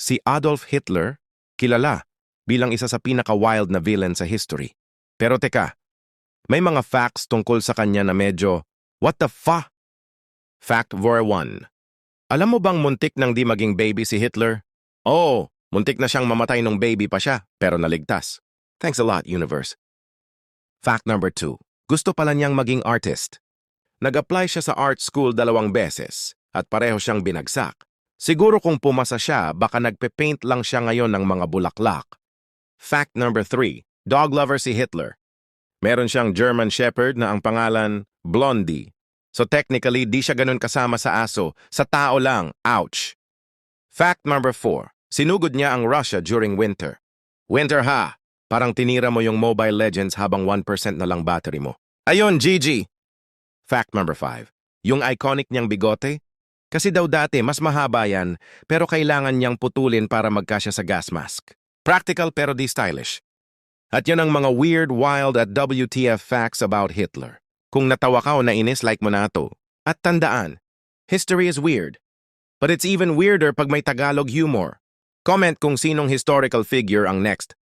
Si Adolf Hitler, kilala bilang isa sa pinaka-wild na villain sa history. Pero teka, may mga facts tungkol sa kanya na medyo, what the fa? Fact number 1. Alam mo bang muntik nang di maging baby si Hitler? Oo, muntik na siyang mamatay nung baby pa siya, pero naligtas. Thanks a lot, universe. Fact number 2. Gusto pala niyang maging artist. Nag-apply siya sa art school 2 beses at pareho siyang binagsak. Siguro kung pumasa siya, baka nagpe-paint lang siya ngayon ng mga bulaklak. Fact number 3. Dog lover si Hitler. Meron siyang German Shepherd na ang pangalan Blondie. So technically, di siya ganun kasama sa aso. Sa tao lang. Ouch! Fact number 4. Sinugod niya ang Russia during winter. Winter ha! Parang tinira mo yung Mobile Legends habang 1% na lang battery mo. Ayun, GG! Fact number 5. Yung iconic niyang bigote? Kasi daw dati mas mahaba yan, pero kailangan niyang putulin para magkasya sa gas mask. Practical pero di stylish. At yan ang mga weird, wild at WTF facts about Hitler. Kung natawa ka o nainis, like mo na ito. At tandaan, history is weird. But it's even weirder pag may Tagalog humor. Comment kung sinong historical figure ang next